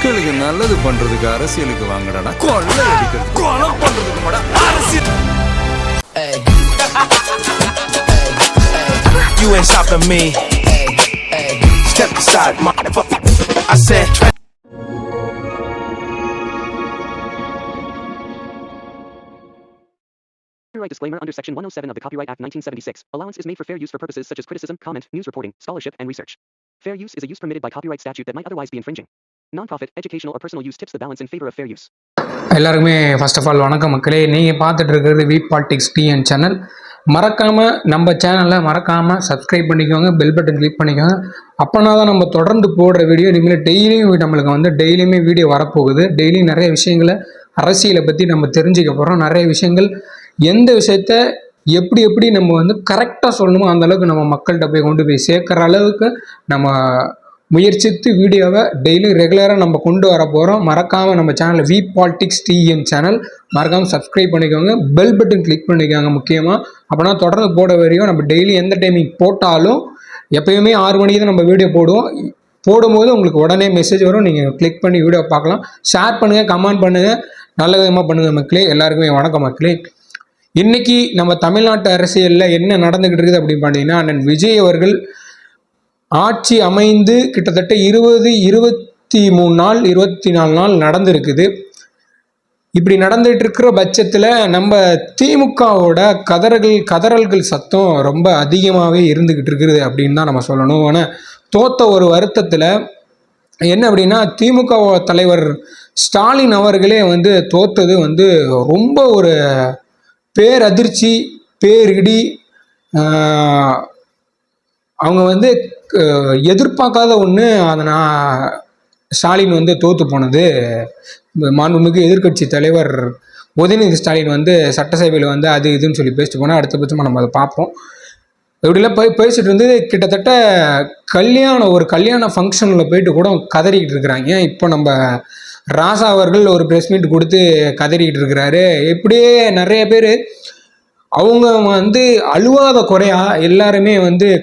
மக்களுக்கு நல்லது பண்றதுக்கு அரசியலுக்கு வாங்கடா, கொள்ளை அடிக்கிறது கொலை பண்றதுக்கு கூட அரசியல். You ain't stopping me. Step aside, motherfucker. I said. Copyright disclaimer under Section 107 of the Copyright Act 1976. Allowance is made for fair use for purposes such as criticism, comment, news reporting, scholarship, and research. Fair use is a use permitted by copyright statute that might otherwise be infringing. Non-profit, educational, or personal use tips the balance in favor of fair use. எல்லாருக்குமே first of all வணக்கம் மக்களே. நீங்கள் பார்த்துட்டு இருக்கிறது we politics TN channel. மறக்காமல் நம்ம சேனலில் மறக்காமல் சப்ஸ்கிரைப் பண்ணிக்கோங்க, பெல் பட்டன் கிளிக் பண்ணிக்கோங்க. அப்போனா தான் நம்ம தொடர்ந்து போடுற வீடியோ இனிமேல் டெய்லியும் நம்மளுக்கு டெய்லியுமே வீடியோ வரப்போகுது. டெய்லியும் நிறைய விஷயங்களை அரசியலை பற்றி நம்ம தெரிஞ்சுக்க போகிறோம். நிறைய விஷயங்கள் எந்த விஷயத்த எப்படி நம்ம கரெக்டாக சொல்லணுமோ அந்தளவுக்கு நம்ம மக்கள்கிட்ட கொண்டு போய் சேர்க்குற அளவுக்கு நம்ம முயற்சித்து வீடியோவை டெய்லியும் ரெகுலராக நம்ம கொண்டு வர போகிறோம். மறக்காமல் நம்ம சேனலில் வி பாலிடிக்ஸ் டிஎன் சேனல் மறக்காமல் சப்ஸ்கிரைப் பண்ணிக்கோங்க, பெல் பட்டன் கிளிக் பண்ணிக்கோங்க முக்கியமாக. அப்படின்னா தொடர்ந்து போட வரையும் நம்ம டெய்லி எந்த டைமிங் போட்டாலும் எப்போயுமே 6 மணிக்கு தான் நம்ம வீடியோ போடும்போது உங்களுக்கு உடனே மெசேஜ் வரும். நீங்கள் கிளிக் பண்ணி வீடியோ பார்க்கலாம். ஷேர் பண்ணுங்கள், கமெண்ட் பண்ணுங்கள், நல்ல விதமாக பண்ணுங்கள் மக்களே. எல்லாருக்குமே வணக்கம் மக்களே. இன்றைக்கி நம்ம தமிழ்நாட்டு அரசியலில் என்ன நடந்துக்கிட்டு இருக்குது அப்படின்னு பார்த்தீங்கன்னா, அண்ணன் விஜய் அவர்கள் ஆட்சி அமைந்து கிட்டத்தட்ட 24 நாள் நடந்திருக்குது. இப்படி நடந்துட்டு இருக்கிற பட்சத்தில் நம்ம திமுகவோட கதறல்கள் சத்தம் ரொம்ப அதிகமாகவே இருந்துக்கிட்டு இருக்குது அப்படின்னு தான் நம்ம சொல்லணும். ஆனால் தோத்த ஒரு வருத்தத்தில் என்ன அப்படின்னா, திமுக தலைவர் ஸ்டாலின் அவர்களே தோத்தது ரொம்ப ஒரு பேரதிர்ச்சி, பேரிடி. அவங்க எதிர்பார்க்காத ஒன்று. அதை ஸ்டாலின் தோற்று போனது. மாண்புமிகு எதிர்கட்சி தலைவர் உதயநிதி ஸ்டாலின் சட்டசபையில் அது இதுன்னு சொல்லி பேசிட்டு போனால் அடுத்தபட்சமாக நம்ம அதை பார்ப்போம். இப்படிலாம் பேசிட்டு கிட்டத்தட்ட ஒரு கல்யாண ஃபங்க்ஷனில் போயிட்டு கூட கதறிக்கிட்டு இருக்கிறாங்க. இப்போ நம்ம ராசா அவர்கள் ஒரு ப்ரெஸ் மீட் கொடுத்து கதறிக்கிட்டு இருக்கிறாரு. இப்படியே நிறைய பேர் அவங்க அழுவாத குறையா எல்லாருமே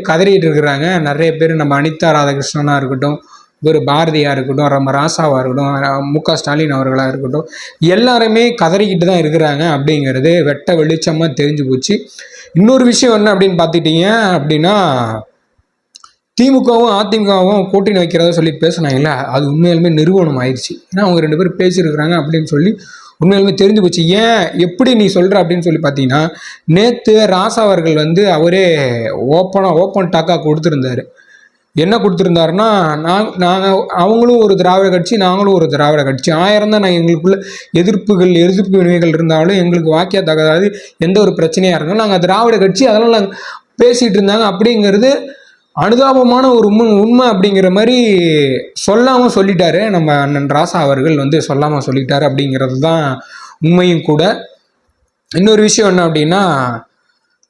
கதறிட்டு இருக்கிறாங்க. நிறைய பேர் நம்ம அனிதா ராதாகிருஷ்ணனாக இருக்கட்டும், ஒரு பாரதியாக இருக்கட்டும், நம்ம ராசாவாக இருக்கட்டும், மு க ஸ்டாலின் அவர்களாக இருக்கட்டும், எல்லாருமே கதறிக்கிட்டு தான் இருக்கிறாங்க அப்படிங்கிறது வெட்ட வெளிச்சமாக தெரிஞ்சு போச்சு. இன்னொரு விஷயம் என்ன அப்படின்னு பார்த்துட்டீங்க அப்படின்னா, திமுகவும் அதிமுகவும் கூட்டணி வைக்கிறதா சொல்லி பேசினாங்கல்ல, அது உண்மையாலுமே நிறுவனம் ஆயிடுச்சு. ஏன்னா அவங்க 2 பேரும் பேசியிருக்கிறாங்க அப்படின்னு சொல்லி உண்மையாலுமே தெரிஞ்சு போச்சு. ஏன் எப்படி நீ சொல்கிற அப்படின்னு சொல்லி பார்த்தீங்கன்னா, நேற்று ராசா அவர்கள் அவரே ஓப்பன் டாக்காக கொடுத்துருந்தாரு. என்ன கொடுத்துருந்தாருன்னா, நாங்கள் அவங்களும் ஒரு திராவிட கட்சி, நாங்களும் ஒரு திராவிட கட்சி. 1000 தான் நாங்கள் எங்களுக்குள்ள எதிர்ப்பு வினைகள் இருந்தாலும் எங்களுக்கு வாக்கிய தகராறு எந்த ஒரு பிரச்சனையாக இருந்தாலும் நாங்கள் திராவிட கட்சி, அதெல்லாம் நாங்கள் பேசிகிட்டு இருந்தாங்க அப்படிங்கிறது அனுதாபமான ஒரு உண்மை அப்படிங்கிற மாதிரி சொல்லாமல் சொல்லிட்டாரு. நம்ம அண்ணன் ராசா அவர்கள் சொல்லாமல் சொல்லிட்டாரு அப்படிங்கிறது தான் உண்மையும் கூட. இன்னொரு விஷயம் என்ன அப்படின்னா,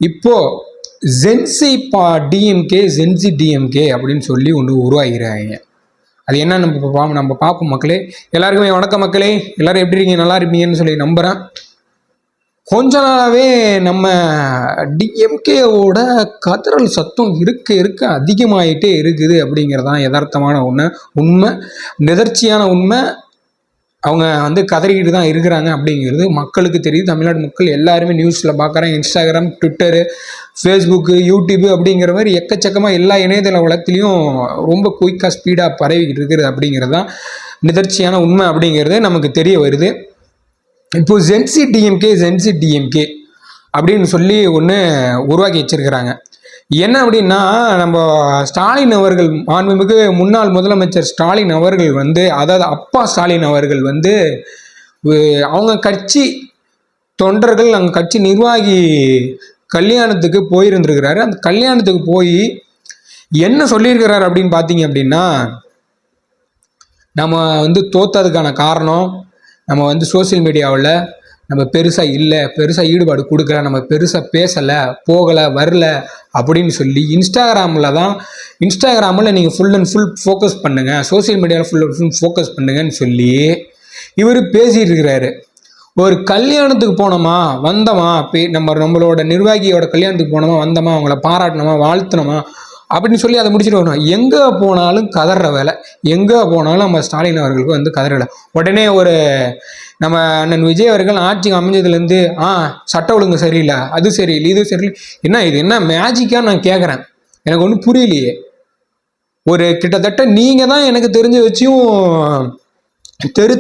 இப்போது ஜென்சி டிஎம்கே அப்படின்னு சொல்லி ஒன்று உருவாகிறாங்க. அது என்ன நம்ம பார்ப்போம் மக்களே. எல்லாருக்குமே வணக்கம் மக்களே. எல்லோரும் எப்படி இருக்கீங்க? நல்லா இருப்பீங்கன்னு சொல்லி நம்புகிறேன். கொஞ்ச நாளாகவே நம்ம டிஎம்கேவோட கதறல் சத்தம் இருக்க அதிகமாகிட்டே இருக்குது அப்படிங்கிறதான் யதார்த்தமான உண்மை, நிதர்ச்சியான உண்மை. அவங்க கதறிக்கிட்டு தான் இருக்கிறாங்க அப்படிங்கிறது மக்களுக்கு தெரியுது. தமிழ்நாடு மக்கள் எல்லாருமே நியூஸில் பார்க்குறாங்க. இன்ஸ்டாகிராம், ட்விட்டரு, ஃபேஸ்புக்கு, யூடியூப்பு அப்படிங்கிற மாதிரி எக்கச்சக்கமாக எல்லா இணையதள வளத்துலேயும் ரொம்ப குயிக்காக ஸ்பீடாக பரவிக்கிட்டு இருக்குது அப்படிங்கிறது தான் நிதர்ச்சியான உண்மை அப்படிங்கிறது நமக்கு தெரிய வருது. இப்போது ஜென்சி டிஎம்கே அப்படின்னு சொல்லி ஒன்று உருவாக்கி வச்சிருக்கிறாங்க. என்ன அப்படின்னா, நம்ம ஸ்டாலின் அவர்கள், மாண்புமிகு முன்னாள் முதலமைச்சர் ஸ்டாலின் அவர்கள் அதாவது அப்பா ஸ்டாலின் அவர்கள் அவங்க கட்சி தொண்டர்கள், அவங்க கட்சி நிர்வாகி கல்யாணத்துக்கு போயிருந்துருக்கிறாரு. அந்த கல்யாணத்துக்கு போய் என்ன சொல்லியிருக்கிறார் அப்படின்னு பார்த்தீங்க அப்படின்னா, நம்ம தோத்ததுக்கான காரணம் நம்ம சோசியல் மீடியாவில் நம்ம பெருசாக ஈடுபாடு கொடுக்கல, நம்ம பெருசாக பேசலை, போகலை, வரல அப்படின்னு சொல்லி இன்ஸ்டாகிராமில் நீங்கள் ஃபுல் அண்ட் ஃபுல் ஃபோக்கஸ் பண்ணுங்கள், சோசியல் மீடியாவில் ஃபுல் அண்ட் ஃபுல் ஃபோக்கஸ் பண்ணுங்கன்னு சொல்லி இவர் பேசிகிட்டு இருக்கிறாரு. ஒரு கல்யாணத்துக்கு போனோமா வந்தோமா, நம்மளோட நிர்வாகியோட கல்யாணத்துக்கு போனோமா வந்தோமா, அவங்கள பாராட்டினோமா வாழ்த்தினோமா அப்படின்னு சொல்லி அதை முடிச்சுட்டு வரணும். எங்கே போனாலும் கதற வேலை, எங்கே போனாலும் நம்ம ஸ்டாலின் அவர்களுக்கு வந்து கதற வேலை. உடனே ஒரு நம்ம அண்ணன் விஜய் அவர்கள் ஆட்சி அமைஞ்சதுலேருந்து சட்ட ஒழுங்கு சரியில்லை, அது சரியில்லை, இது சரியில்லை. இது என்ன மேஜிக்காக நான் கேட்குறேன், எனக்கு ஒன்றும் புரியலையே. ஒரு கிட்டத்தட்ட நீங்கள் தான் எனக்கு தெரிஞ்ச வச்சும்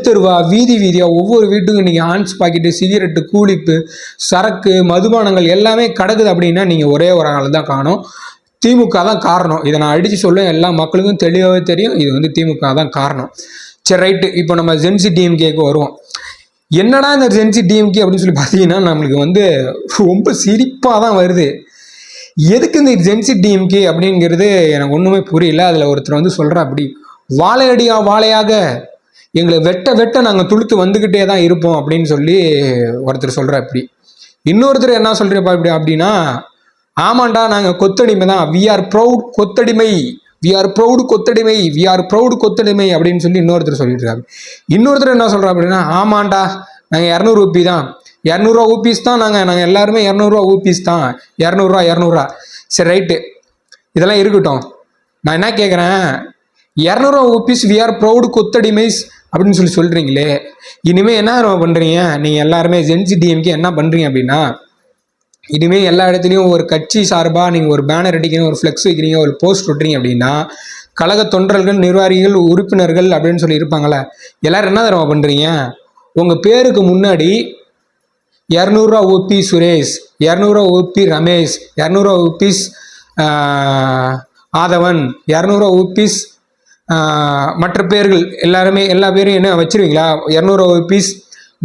தெருவா வீதி வீதியாக ஒவ்வொரு வீட்டுக்கும் நீங்கள் ஆன்ஸ் பாக்கெட்டு, சிகரெட்டு, கூலிப்பு, சரக்கு, மதுபானங்கள் எல்லாமே கிடக்குது அப்படின்னா நீங்கள் ஒரே ஒரு ஆள் தான் காணும். திமுக தான் காரணம். இதை நான் அடித்து சொல்ல எல்லா மக்களுக்கும் தெளிவாகவே தெரியும், இது வந்து திமுக தான் காரணம். சரி, ரைட்டு. இப்போ நம்ம ஜென்சி டிஎம்கேக்கு வருவோம். என்னடா இந்த ஜென்சி டிஎம்கே அப்படின்னு சொல்லி பார்த்தீங்கன்னா நம்மளுக்கு வந்து ரொம்ப சிரிப்பாக தான் வருது. எதுக்கு இந்த ஜென்சி டிஎம்கே அப்படிங்கிறது எனக்கு ஒன்றுமே புரியல. அதில் ஒருத்தர் வந்து சொல்கிறா, அப்படி வாழையாக எங்களை வெட்ட நாங்கள் துளுத்து வந்துக்கிட்டே தான் இருப்போம் அப்படின்னு சொல்லி ஒருத்தர் சொல்கிற. அப்படி இன்னொருத்தர் என்ன சொல்கிறப்பா இப்படி அப்படின்னா, ஆமாண்டா நாங்கள் கொத்தடிமை தான், வி ஆர் ப்ரௌட் கொத்தடிமை, வி ஆர் ப்ரௌடு கொத்தடிமை, வி ஆர் ப்ரௌடு கொத்தடிமை அப்படின்னு சொல்லி இன்னொருத்தர் சொல்லிட்டு இருக்காரு. இன்னொருத்தர் என்ன சொல்கிறா அப்படின்னா, ஆமாண்டா நாங்கள் 200 ஊப்பி தான், 200 ரூபா ஊப்பீஸ் தான், நாங்கள் எல்லாருமே 200 ரூபா ஊப்பீஸ் தான், 200 ரூபா. சரி, ரைட்டு, இதெல்லாம் இருக்கட்டும். நான் என்ன கேட்குறேன், 200 ரூபா ஊப்பீஸ் வி ஆர் ப்ரௌடு கொத்தடிமைஸ் அப்படின்னு சொல்லி சொல்கிறீங்களே, இனிமேல் என்ன பண்ணுறீங்க நீங்கள் எல்லாருமே ஜென்சி டிஎம்கே என்ன பண்ணுறீங்க அப்படின்னா, இனிமேல் எல்லா இடத்துலையும் ஒரு கட்சி சார்பாக நீங்கள் ஒரு பேனர் அடிக்கிறீங்க, ஒரு ஃப்ளெக்ஸ் வைக்கிறீங்க, ஒரு போஸ்ட் விட்டுறீங்க அப்படின்னா, கழக தொண்டர்கள், நிர்வாகிகள், உறுப்பினர்கள் அப்படின்னு சொல்லி இருப்பாங்களே, எல்லோரும் என்ன தரமா பண்ணுறீங்க, உங்கள் பேருக்கு முன்னாடி 200 ரூபா ஊப்பி சுரேஷ், 200 ரூபா ஊப்பி ரமேஷ், 200 ரூபா ஊப்பீஸ் ஆதவன், 200 ரூபா ஊப்பீஸ் மற்ற பேர்கள் எல்லாருமே எல்லா பேரும் என்ன வச்சிருவீங்களா, 200 ரூபா ஊப்பீஸ்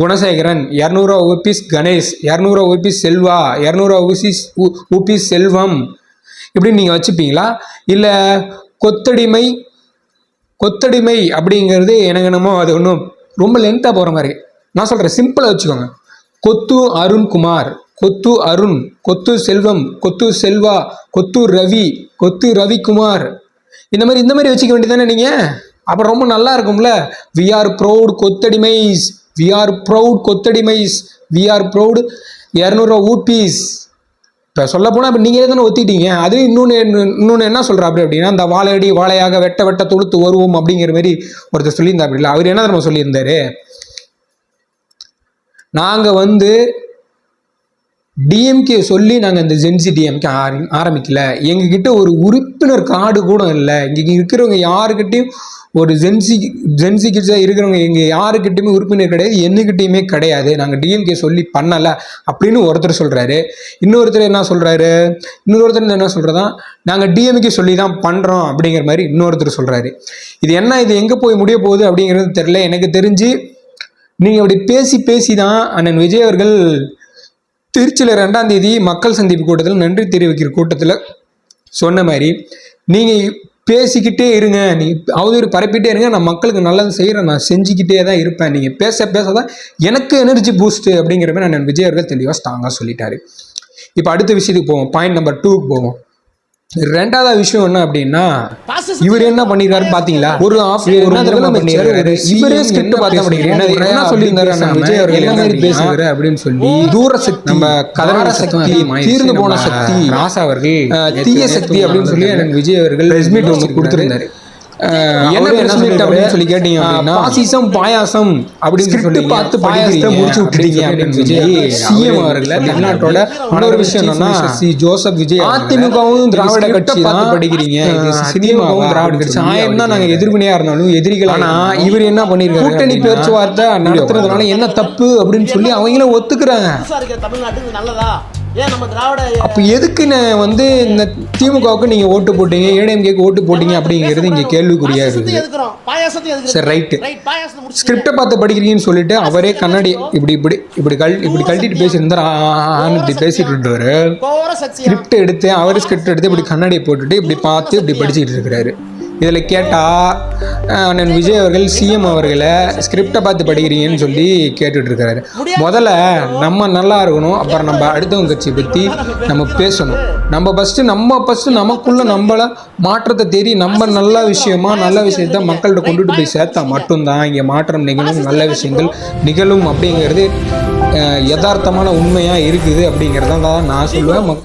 குணசேகரன், 200 ரூபா ஊப்பீஸ் கணேஷ், 200 ரூபா ஊப்பீஸ் செல்வா, 200 ரூபா ஊப்பீஸ் செல்வம், இப்படின்னு நீங்கள் வச்சுப்பீங்களா? இல்லை கொத்தடிமை அப்படிங்கிறது எனக்கு என்னமோ அது ஒன்றும் ரொம்ப லென்த்தாக போகிற மாதிரி. நான் சொல்கிறேன், சிம்பிளாக வச்சுக்கோங்க. கொத்து அருண்குமார், கொத்து அருண், கொத்து செல்வம், கொத்து செல்வா, கொத்து ரவி, கொத்து ரவிக்குமார், இந்த மாதிரி வச்சுக்க வேண்டியதானே நீங்கள். அப்புறம் ரொம்ப நல்லா இருக்கும்ல. வி ஆர் ப்ரௌட் கொத்தடிமைஸ், வி ஆர் ப்ரௌட் கொத்தடிமைஸ், வி ஆர் ப்ரௌட் 200 ரூபா ஊப்பீஸ். இப்போ சொல்ல போனால் இப்போ நீங்களே தானே ஒத்திட்டீங்க. அது இன்னொன்று என்ன சொல்கிறா அப்படி அப்படின்னா, அந்த வாழையாக வெட்ட தொழுத்து வருவோம் அப்படிங்கிற மாதிரி ஒருத்தர் சொல்லியிருந்தா அப்படி இல்லை. அவர் என்ன நம்ம சொல்லியிருந்தாரு, நாங்கள் வந்து டிஎம்கே சொல்லி நாங்கள் இந்த ஜென்சி டிஎம்கே ஆரம்பிக்கல, எங்ககிட்ட ஒரு உறுப்பினர் கார்டு கூட இல்லை, இங்கே இருக்கிறவங்க யாருக்கிட்டையும் ஒரு ஜென்சி கிட்ஸாக இருக்கிறவங்க எங்கள் யாருக்கிட்டையுமே உறுப்பினர் கிடையாது, என்னகிட்டையுமே கிடையாது, நாங்கள் டிஎம்கே சொல்லி பண்ணலை அப்படின்னு ஒருத்தர் சொல்கிறாரு. இன்னொருத்தர் என்ன சொல்கிறதா, நாங்கள் டிஎம்கே சொல்லி தான் பண்ணுறோம் அப்படிங்கிற மாதிரி இன்னொருத்தர் சொல்கிறாரு. இது எங்கே போய் முடிய போகுது அப்படிங்கிறது தெரியல. எனக்கு தெரிஞ்சு நீங்கள் அப்படி பேசி தான் அண்ணன் விஜய் அவர்கள் திருச்சியில் 2ஆம் தேதி மக்கள் சந்திப்பு கூட்டத்தில் நன்றி தெரிவிக்கிற கூட்டத்தில் சொன்ன மாதிரி, நீங்கள் பேசிக்கிட்டே இருங்க, நீங்கள் அவதூறு பரப்பிட்டே இருங்க, நான் மக்களுக்கு நல்லது செய்கிறேன், நான் செஞ்சுக்கிட்டே தான் இருப்பேன், நீங்கள் பேச தான் எனக்கு எனர்ஜி பூஸ்ட்டு அப்படிங்கிற மாதிரி நான் விஜய் அவர்கள் தெளிவாக ஸ்ட்ராங்காக சொல்லிட்டாரு. இப்போ அடுத்த விஷயத்துக்கு போவோம், பாயிண்ட் நம்பர் 2க்கு போவோம். 2வது விஷயம் என்ன அப்படின்னா, இவர் என்ன பண்ணிருக்காரு பாத்தீங்களா, ஒரு இவரே ஸ்கிரிப்ட் பார்த்தா என்ன சொல்லியிருந்தாரு, விஜய் அவர் என்ன மாதிரி பேசுவாரு அப்படின்னு சொல்லி, தூர சக்தி, நம்ம கதற சக்தி, தீர்ந்து போன சக்தி, ராசா அவர்கள் தீய சக்தி அப்படின்னு சொல்லி விஜய் அவர்கள் பிரஸ் மீட் ஒன்று கொடுத்திருந்தாரு. அப்படின்னு சொல்லி கேட்டீங்க அப்படின்னா, பாசிசம் பாயாசம் அப்படின்னு சொல்லி பார்த்து பாயாசத்தை முடிச்சு விட்டுட்டீங்க அப்படின்னு சொல்லி சிஎம் அவர்களை தமிழ்நாட்டோட இன்னொரு விஷயம் என்னன்னா, ஜோசப் விஜய் அதிமுகவும் திராவிட கட்சி பார்த்து படிக்கிறீங்க, சினிமாவும் திராவிட கட்சி ஆயிரம் தான் நாங்க எதிர்வினையா இருந்தாலும் எதிரிகள். ஆனா இவர் என்ன பண்ணிருக்காரு, கூட்டணி பேச்சுவார்த்தை நடத்துறதுனால என்ன தப்பு அப்படின்னு சொல்லி அவங்களும் ஒத்துக்கிறாங்க. தமிழ்நாட்டுக்கு நல்லதா, அப்போ எதுக்கு வந்து இந்த திமுகவுக்கு நீங்க ஓட்டு போட்டீங்க, ஏடிஎம்கேக்கு ஓட்டு போட்டீங்க அப்படிங்கிறது இங்க கேள்விக்குறியா இருக்குது. சரி, ரைட்டு, ஸ்கிரிப்டை பார்த்து படிக்கிறீங்கன்னு சொல்லிட்டு அவரே கண்ணாடி இப்படி கழட்டிட்டு பேசியிருந்தாரு, இப்படி பேசிட்டு இருந்தவர் ஸ்கிரிப்ட் எடுத்து அவரே ஸ்கிரிப்ட் எடுத்து இப்படி கண்ணாடியை போட்டுட்டு இப்படி பார்த்து இப்படி படிச்சுட்டு இருக்கிறாரு. இதில் கேட்டால் அண்ணன் விஜய் அவர்கள் சிஎம் அவர்களை ஸ்கிரிப்டை பார்த்து படிக்கிறீங்கன்னு சொல்லி கேட்டுட்ருக்கிறாரு. முதல்ல நம்ம நல்லா இருக்கணும், அப்புறம் நம்ம அடுத்தவங்க கட்சியை பற்றி நம்ம பேசணும். நம்ம ஃபஸ்ட்டு நமக்குள்ள நம்மளை மாற்றத்தை தேடி நம்ம நல்ல விஷயத்த மக்கள்கிட்ட கொண்டுட்டு போய் சேர்த்தா மட்டும்தான் இங்கே மாற்றம் நிகழும், நல்ல விஷயங்கள் நிகழும் அப்படிங்கிறது யதார்த்தமான உண்மையாக இருக்குது அப்படிங்கிறதான் நான் சொல்லுவேன்.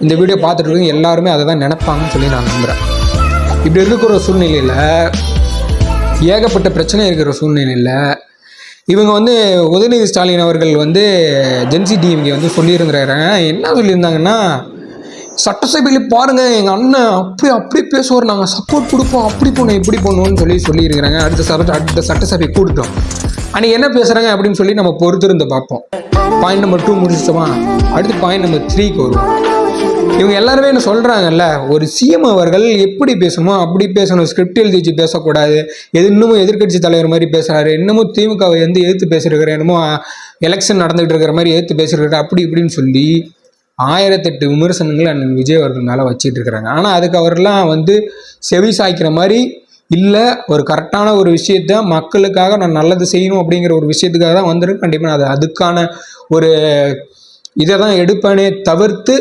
இந்த வீடியோ பார்த்துட்டு இருக்கவங்க எல்லாருமே அதை தான் நினைப்பாங்கன்னு சொல்லி நான் நம்புகிறேன். இப்படி இருக்கிற சூழ்நிலையில், ஏகப்பட்ட பிரச்சனை இருக்கிற சூழ்நிலையில் இவங்க வந்து உதயநிதி ஸ்டாலின் அவர்கள் வந்து ஜென்சி டிஎம்கே வந்து சொல்லியிருக்கிறாங்க. என்ன சொல்லியிருந்தாங்கன்னா, சட்டசபையில் பாருங்கள் எங்கள் அண்ணன் அப்படி பேசுவார், நாங்கள் சப்போர்ட் கொடுப்போம், அப்படி போனோம் இப்படி போகணும்னு சொல்லியிருக்கிறாங்க. அடுத்த சட்டசபை கூட்டட்டும் அன்றைக்கி என்ன பேசுகிறாங்க அப்படின்னு சொல்லி நம்ம பொறுத்திருந்து பார்ப்போம். பாயிண்ட் நம்பர் 2 முடிச்சிட்டோமா, அடுத்து பாயிண்ட் நம்பர் 3க்கு வருவோம். இவங்க எல்லாருமே என்ன சொல்கிறாங்கல்ல, ஒரு சிஎம் அவர்கள் எப்படி பேசணுமோ அப்படி பேசணும், ஸ்கிரிப்ட் எழுதி வச்சு பேசக்கூடாது, இன்னமும் எதிர்கட்சி தலைவர் மாதிரி பேசுகிறாரு, இன்னமும் திமுகவை வந்து எதிர்த்து பேசியிருக்கிற, என்னமோ எலெக்ஷன் நடந்துகிட்டு இருக்கிற மாதிரி எதிர்த்து பேசியிருக்கிற, அப்படி இப்படின்னு சொல்லி 1008 விமர்சனங்கள் அண்ணன் விஜய் அவர்கள் மேலே வச்சிட்டு இருக்கிறாங்க. ஆனால் அதுக்கு அவரெல்லாம் வந்து செவி சாய்க்கிற மாதிரி இல்லை. ஒரு கரெக்டான ஒரு விஷயத்த மக்களுக்காக நான் நல்லது செய்யணும் அப்படிங்கிற ஒரு விஷயத்துக்காக தான் வந்துருக்கு. கண்டிப்பாக அதுக்கான ஒரு இதை தான் எடுப்பேனே தவிர்த்து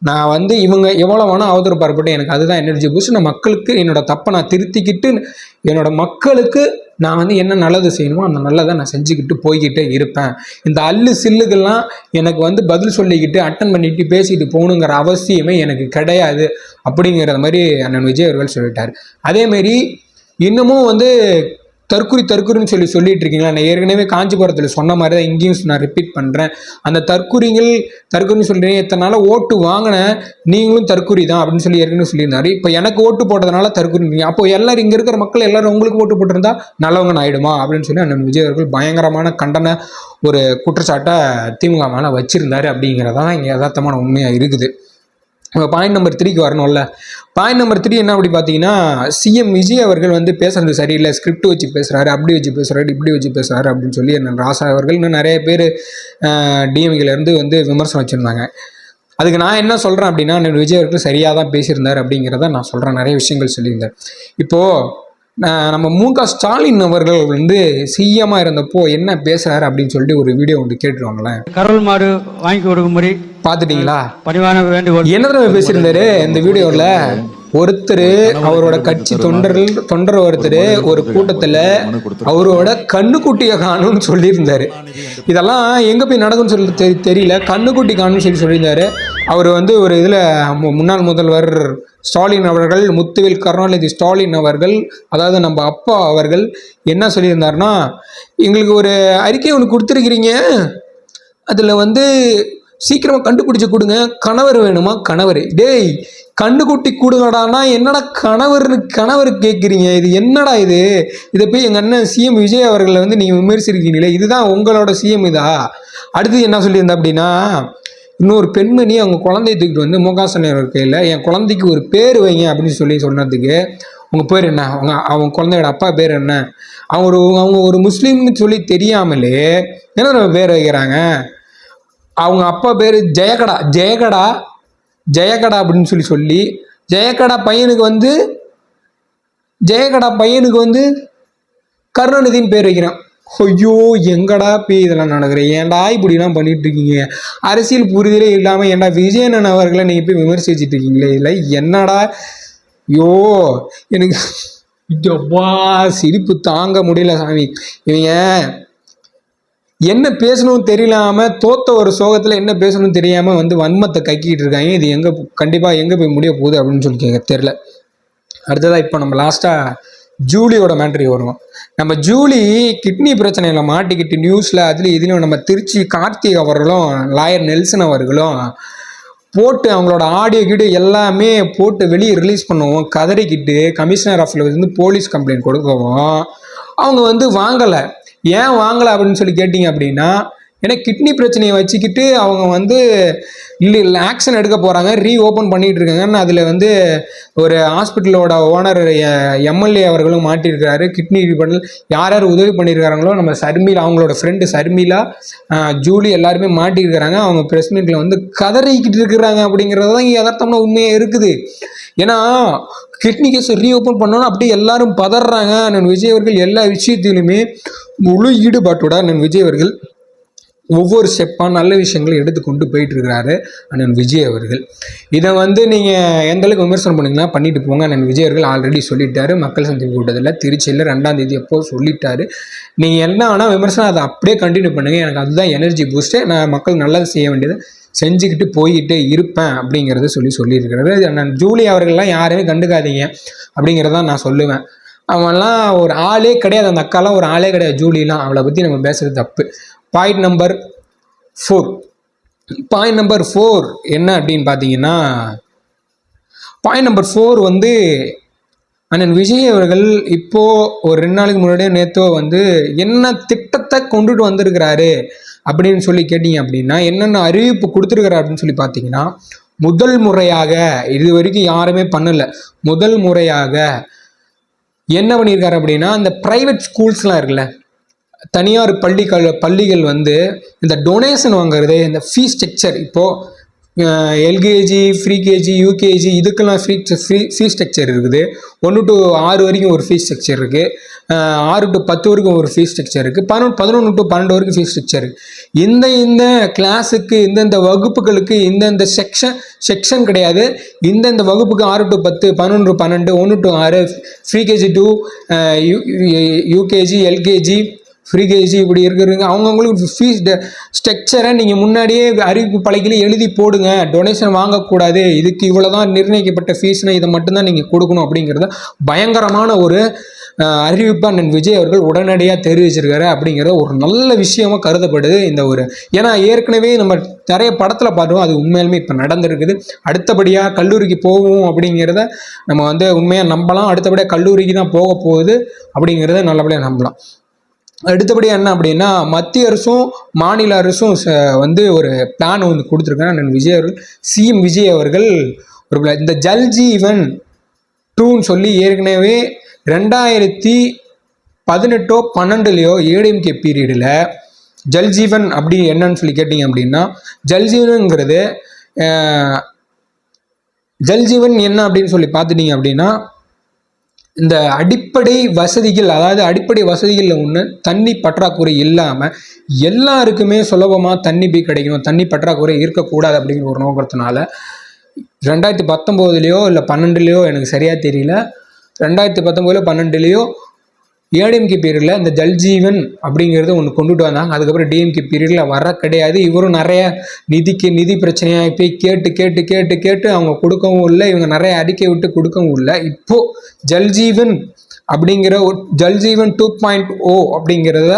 நான் வந்து இவங்க எவ்வளோ வேணால் அவதூறு பரப்பட்டு எனக்கு அதுதான் எனர்ஜி பூஸ்ட். நான் மக்களுக்கு என்னோட தப்பை நான் திருத்திக்கிட்டு என்னோட மக்களுக்கு நான் வந்து என்ன நல்லது செய்யணுமோ அந்த நல்லதை நான் செஞ்சுக்கிட்டு போய்கிட்டே இருப்பேன். இந்த அல்லு சில்லுக்கெல்லாம் எனக்கு வந்து பதில் சொல்லிக்கிட்டு அட்டன் பண்ணிட்டு பேசிட்டு போகணுங்கிற அவசியமே எனக்கு கிடையாது அப்படிங்கிற மாதிரி அண்ணன் விஜய் அவர்கள் சொல்லிட்டார். அதேமாரி இன்னமும் வந்து தற்குறின்னு சொல்லிட்டு இருக்கீங்களா, நான் ஏற்கனவே காஞ்சிபுரத்தில் சொன்ன மாதிரி தான் இங்கேயும் நான் ரிப்பீட் பண்ணுறேன். அந்த தற்குறின்னு சொல்கிறீங்க, இத்தனை நாள் ஓட்டு வாங்கினேன், நீங்களும் தற்குறி தான் அப்படின்னு சொல்லி ஏற்கனவே சொல்லியிருந்தாரு. இப்போ எனக்கு ஓட்டு போட்டதுனால தற்குறிங்க, அப்போ எல்லாரும் இங்கே இருக்கிற மக்கள் எல்லாரும் உங்களுக்கு ஓட்டு போட்டிருந்தா நல்லவங்க ஆகிடுமா அப்படின்னு சொல்லி அண்ணன் விஜய் அவர்கள் பயங்கரமான கண்டன ஒரு குற்றச்சாட்டை திமுக மேலே வச்சிருந்தாரு. அப்படிங்கிறதான் இங்கே யதார்த்தமான உண்மையாக இருக்குது. இப்போ பாயிண்ட் நம்பர் 3க்கு வரணும்ல. பாயிண்ட் நம்பர் 3 என்ன அப்படி பார்த்தீங்கன்னா, சிஎம் விஜய் அவர்கள் வந்து பேசுறது சரியில்லை, ஸ்கிரிப்ட் வச்சு பேசுகிறாரு, அப்படி வச்சு பேசுகிறாரு, இப்படி வச்சு பேசுகிறாரு அப்படின்னு சொல்லி என்ன ராசா அவர்கள் இன்னும் நிறைய பேர் டிஎம்கேலேருந்து வந்து விமர்சனம் வச்சுருந்தாங்க. அதுக்கு நான் என்ன சொல்கிறேன் அப்படின்னா, விஜய் அவர்கள் சரியாக தான் பேசியிருந்தார் அப்படிங்கிறத நான் சொல்கிறேன். நிறைய விஷயங்கள் சொல்லியிருந்தார். இப்போது நம்ம மு.க. ஸ்டாலின் அவர்கள் வந்து சிஎம்மாக இருந்தப்போ என்ன பேசுகிறாரு அப்படின்னு சொல்லிட்டு ஒரு வீடியோ ஒன்று கேட்டுருவாங்களேன். கரல் மாடு வாங்கி கொடுக்கும்படி பார்த்துட்டீங்களா? பணிவான வேண்டுகோள். என்ன தடவை பேசியிருந்தாரு இந்த வீடியோவில்? ஒருத்தர் அவரோட கட்சி தொண்டர் ஒருத்தர் ஒரு கூட்டத்தில் அவரோட கண்ணுக்குட்டியை காணும்னு சொல்லியிருந்தாரு. இதெல்லாம் எங்கே போய் நடக்கும்னு சொல்லி தெரியல. கண்ணுக்குட்டி காணும்னு சொல்லியிருந்தாரு. அவர் வந்து ஒரு இதில் முன்னாள் முதல்வர் ஸ்டாலின் அவர்கள், முத்துவேல் கருணாநிதி ஸ்டாலின் அவர்கள், அதாவது நம்ம அப்பா அவர்கள் என்ன சொல்லியிருந்தாருன்னா, எங்களுக்கு ஒரு அறிக்கை ஒன்று கொடுத்துருக்கிறீங்க, அதில் வந்து சீக்கிரமாக கண்டுபிடிச்சி கொடுங்க, கணவர் வேணுமா கணவர். டேய் கண்ணுக்குட்டி கொடுங்கடானா என்னடா கணவர் கேட்குறீங்க? இது என்னடா இது? இதை போய் எங்கள் அண்ணன் சிஎம் விஜய் அவர்களை வந்து நீங்கள் விமர்சிருக்கீங்களே, இதுதான் உங்களோட சிஎம் இதா? அடுத்து என்ன சொல்லியிருந்தா அப்படின்னா, இன்னொரு பெண்மணி அவங்க குழந்தைய தூக்கிட்டு வந்து மு.க. ஸ்டாலின் கையில் என் குழந்தைக்கு ஒரு பேர் வைங்க அப்படின்னு சொன்னதுக்கு, உங்கள் பேர் என்ன, அவங்க குழந்தையோட அப்பா பேர் என்ன, அவங்க ஒரு முஸ்லீம்னு சொல்லி தெரியாமலே என்ன பேர் வைக்கிறாங்க? அவங்க அப்பா பேர் ஜெயகடா அப்படின்னு சொல்லி ஜெயகடா பையனுக்கு வந்து கருணாநிதின்னு பேர் வைக்கிறான். ஐயோ எங்கடா போய் இதெல்லாம் நடக்கிறேன், ஏன்டா இப்படிலாம் பண்ணிட்டு இருக்கீங்க? அரசியல் புரிதலே இல்லாமல் ஏன்டா விஜயன் அவர்களை நீங்கள் போய் விமர்சிச்சுட்டு இருக்கீங்களே, இல்லை என்னடா? ஐயோ எனக்கு இதப்பா சிரிப்பு தாங்க முடியல சாமி. இவங்க என்ன பேசணும்னு தெரியலாமல், தோத்த ஒரு சோகத்தில் என்ன பேசணும்னு தெரியாமல் வந்து வன்மத்தை கக்கிட்டு இருக்காங்க. இது கண்டிப்பாக எங்கே போய் முடிய போகுது அப்படின்னு சொல்லி தெரில. அடுத்ததாக இப்போ நம்ம லாஸ்ட்டாக ஜூலியோட மேட்ருக்கு வருவோம். நம்ம ஜூலி கிட்னி பிரச்சனையில் மாட்டிக்கிட்டு நியூஸில் இதுலேயும் நம்ம திருச்சி கார்த்திக் அவர்களும் லாயர் நெல்சன் அவர்களும் போட்டு அவங்களோட ஆடியோ எல்லாமே போட்டு வெளியே ரிலீஸ் பண்ணுவோம், கதறிக்கிட்டு கமிஷனர் ஆஃபீஸில் வந்து போலீஸ் கம்ப்ளைண்ட் கொடுக்கவும் அவங்க வந்து வாங்கலை. ஏன் வாங்கலை அப்படின்னு சொல்லி கேட்டிங்க அப்படின்னா, ஏன்னா கிட்னி பிரச்சனையை வச்சுக்கிட்டு அவங்க வந்து இல்லை ஆக்ஷன் எடுக்க போகிறாங்க, ரீஓப்பன் பண்ணிகிட்டு இருக்காங்கன்னு அதில் வந்து ஒரு ஹாஸ்பிட்டலோட ஓனர் எம்எல்ஏ அவர்களும் மாட்டியிருக்கிறாரு. கிட்னி பண்ணல் யார் உதவி பண்ணியிருக்காங்களோ நம்ம சர்மிளா, அவங்களோட ஃப்ரெண்டு சர்மிளா, ஜூலி எல்லாருமே மாட்டியிருக்கிறாங்க. அவங்க ப்ரெஸ் மீட்டில் வந்து கதறிக்கிட்டு இருக்கிறாங்க. அப்படிங்கிறது தான் இங்கே யதார்த்தமான உண்மையாக இருக்குது. ஏன்னா கிட்னி கேஸ் ரீஓப்பன் பண்ணோன்னா அப்படியே எல்லாரும் பதறாங்க. அண்ணன் விஜய் அவர்கள் எல்லா விஷயத்திலுமே முழு ஈடுபாட்டோட அண்ணன் விஜய் அவர்கள் ஒவ்வொரு ஸ்டெப்பாக நல்ல விஷயங்களை எடுத்து கொண்டு போயிட்டு இருக்கிறாரு அண்ணன் விஜய் அவர்கள். இதை வந்து நீங்கள் எந்த அளவுக்கு விமர்சனம் பண்ணிங்கன்னா பண்ணிட்டு போங்க. அண்ணன் விஜய் அவர்கள் ஆல்ரெடி சொல்லிட்டாரு, மக்கள் சந்திப்பு கூட்டத்தில் திருச்சியில் 2ஆம் தேதி எப்போ சொல்லிட்டாரு. நீங்கள் என்ன ஆனால் விமர்சனம் அதை அப்படியே கண்டினியூ பண்ணுங்கள், எனக்கு அதுதான் எனர்ஜி பூஸ்ட்டு. நான் மக்கள் நல்லது செய்ய வேண்டியதை செஞ்சுக்கிட்டு போய்கிட்டே இருப்பேன் அப்படிங்கிறத சொல்லியிருக்கிறாரு. நான் ஜூலி அவர்கள்லாம் யாருமே கண்டுக்காதீங்க அப்படிங்கிறதான் நான் சொல்லுவேன். அவன்லாம் ஒரு ஆளே கிடையாது, அந்த அக்காலாம் ஒரு ஆளே கிடையாது. ஜூலிலாம் அவளை பற்றி நம்ம பேசுகிறது தப்பு. பாயிண்ட் நம்பர் 4 என்ன அப்படின்னு பார்த்தீங்கன்னா, பாயிண்ட் நம்பர் 4 வந்து அண்ணன் விஜய் அவர்கள் இப்போது ஒரு 2 நாளைக்கு முன்னாடியே நேற்றோ வந்து என்ன திட்டத்தை கொண்டுட்டு வந்திருக்கிறாரு அப்படின்னு சொல்லி கேட்டிங்க அப்படின்னா, என்னென்ன அறிவிப்பு கொடுத்துருக்கிறாரு அப்படின்னு சொல்லி பார்த்தீங்கன்னா, முதல் முறையாக இது வரைக்கும் யாருமே பண்ணலை, முதல் முறையாக என்ன பண்ணியிருக்காரு அப்படின்னா, இந்த ப்ரைவேட் ஸ்கூல்ஸ்லாம் இருக்குல்ல, தனியார் பள்ளிகள் வந்து இந்த டொனேஷன் வாங்குறது, இந்த ஃபீஸ் ஸ்ட்ரக்சர் இப்போது எல்கேஜி, ப்ரீகேஜி, யூகேஜி இதுக்கெல்லாம் ஃபீஸ் ஸ்ட்ரக்சர் இருக்குது. 1 to 6 வரைக்கும் ஒரு ஃபீஸ் ஸ்ட்ரக்சர் இருக்குது, 6 to 10 வரைக்கும் ஒரு ஃபீஸ் ஸ்ட்ரக்சர் இருக்குது, 11 to 12 வரைக்கும் ஃபீஸ் ஸ்ட்ரக்சர் இருக்குது. இந்த கிளாஸுக்கு இந்தந்த வகுப்புகளுக்கு இந்தந்த செக்ஷன் கிடையாது. இந்தந்த வகுப்புக்கு 6 to 10, 11 to 12, 1 to 6, pre KG to UKG, LKG, pre KG இப்படி இருக்கிறவங்க அவங்கவுங்களுக்கு ஃபீஸ் ஸ்ட்ரக்சரை நீங்கள் முன்னாடியே அறிவிப்பு பலகையில் எழுதி போடுங்க. டொனேஷன் வாங்கக்கூடாது, இதுக்கு இவ்வளோ தான் நிர்ணயிக்கப்பட்ட ஃபீஸ்னால் இதை மட்டும்தான் நீங்கள் கொடுக்கணும் அப்படிங்கிறத பயங்கரமான ஒரு அறிவிப்பை அண்ணன் விஜய் அவர்கள் உடனடியாக தெரிவிச்சிருக்காரு. அப்படிங்கிற ஒரு நல்ல விஷயமாக கருதப்படுது. இந்த ஒரு ஏன்னா ஏற்கனவே நம்ம நிறைய படத்தில் பார்த்தோம், அது உண்மையிலுமே இப்போ நடந்திருக்குது. அடுத்தபடியாக கல்லூரிக்கு போவோம் அப்படிங்கிறத நம்ம வந்து உண்மையாக நம்பலாம். அடுத்தபடியாக கல்லூரிக்கு தான் போக போகுது அப்படிங்கிறத நல்லபடியாக நம்பலாம். அடுத்தபடி என்ன அப்படின்னா, மத்திய அரசும் மாநில அரசும் வந்து ஒரு பிளான் வந்து கொடுத்துருக்காங்க. அண்ணன் விஜய் அவர்கள், சிஎம் விஜய் அவர்கள் ஒரு இந்த ஜல் ஜீவன் 2ன்னு சொல்லி ஏற்கனவே 2018-12 ஏடிஎம்கே பீரியடில் ஜல் ஜீவன் அப்படி என்னன்னு சொல்லி கேட்டிங்க அப்படின்னா, ஜல் ஜீவனுங்கிறது ஜல் ஜீவன் என்ன அப்படின்னு சொல்லி பார்த்துட்டீங்க அப்படின்னா, இந்த அடிப்படை வசதிகள், அதாவது அடிப்படை வசதிகளில் ஒன்று தண்ணி பற்றாக்குறை இல்லாமல் எல்லாருக்குமே சுலபமாக தண்ணி போய் கிடைக்கணும், தண்ணி பற்றாக்குறை இருக்கக்கூடாது அப்படிங்கிற ஒரு நோக்கத்தினால 2019 இல்லை 12 எனக்கு சரியாக தெரியல, 2019 12 ஏடிஎம்கே பீரியடில் இந்த ஜல் ஜீவன் அப்படிங்கிறது ஒன்று கொண்டுட்டு வந்தாங்க. அதுக்கப்புறம் டிஎம்கே பீரியடில் வர கிடையாது. இவரும் நிறைய நிதி பிரச்சனையாக போய் கேட்டு அவங்க கொடுக்கவும் இல்லை, இவங்க நிறைய அறிக்கை விட்டு கொடுக்கவும் இல்லை. இப்போது ஜல் ஜீவன் அப்படிங்கிற ஒரு ஜல் ஜீவன் 2.0 அப்படிங்கிறத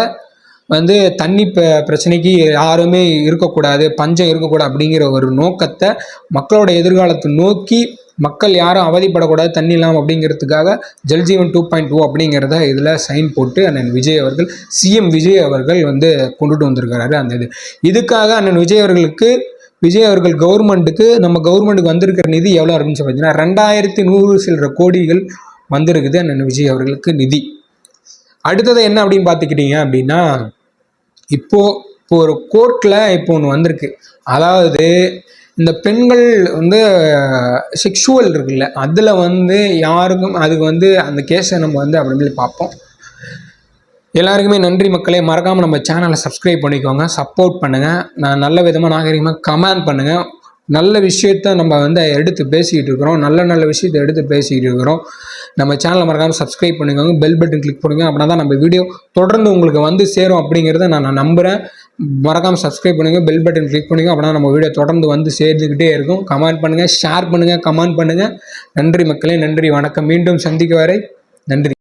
வந்து தண்ணி பிரச்சனைக்கு யாருமே இருக்கக்கூடாது, பஞ்சம் இருக்கக்கூடாது அப்படிங்கிற ஒரு நோக்கத்தை மக்களோட எதிர்காலத்தை நோக்கி மக்கள் யாரும் அவதிப்படக்கூடாது தண்ணி இல்லாமல் அப்படிங்கிறதுக்காக ஜல்ஜீவன் 2.0 அப்படிங்கிறத இதில் சைன் போட்டு அண்ணன் விஜய் அவர்கள், சிஎம் விஜய் அவர்கள் வந்து கொண்டுட்டு வந்திருக்கிறாரு. அந்த இதுக்காக அண்ணன் விஜய் அவர்கள் கவர்மெண்ட்டுக்கு, நம்ம கவர்மெண்ட்டுக்கு வந்திருக்கிற நிதி எவ்வளோ இருக்குன்னு பார்த்தீங்கன்னா 2100 சில்லற கோடிகள் வந்திருக்குது அண்ணன் விஜய் அவர்களுக்கு நிதி. அடுத்தது என்ன அப்படின்னு பார்த்துக்கிட்டீங்க அப்படின்னா, இப்போ ஒரு கோர்ட்டில் இப்போ ஒன்று வந்திருக்கு. அதாவது இந்த பெண்கள் வந்து செக்ஷுவல் இருக்குல்ல, அதில் வந்து யாருக்கும் அதுக்கு வந்து அந்த கேஸை நம்ம வந்து அப்படி பார்ப்போம். எல்லாருக்குமே நன்றி மக்களே. மறக்காமல் நம்ம சேனலை சப்ஸ்கிரைப் பண்ணிக்கோங்க, சப்போர்ட் பண்ணுங்கள், நான் நல்ல விதமாக நாகரிகமாக கமெண்ட் பண்ணுங்கள். நல்ல விஷயத்த நம்ம வந்து எடுத்து பேசிக்கிட்டு இருக்கிறோம், நல்ல விஷயத்தை எடுத்து பேசிக்கிட்டு இருக்கிறோம். நம்ம சேனலை மறக்காமல் சப்ஸ்கிரைப் பண்ணிக்கோங்க, பெல் பட்டன் கிளிக் பண்ணுங்க. அப்படின்னா தான் நம்ம வீடியோ தொடர்ந்து உங்களுக்கு வந்து சேரும் அப்படிங்கிறத நான் நம்புகிறேன். மறக்காமல் சப்ஸ்கிரைப் பண்ணுங்கள், பெல் பட்டன் கிளிக் பண்ணுங்க. அப்படின்னா நம்ம வீடியோ தொடர்ந்து வந்து சேர்ந்துக்கிட்டே இருக்கும். கமெண்ட் பண்ணுங்கள், ஷேர் பண்ணுங்கள், கமெண்ட் பண்ணுங்கள். நன்றி மக்களே, நன்றி, வணக்கம். மீண்டும் சந்திக்க வரை நன்றி.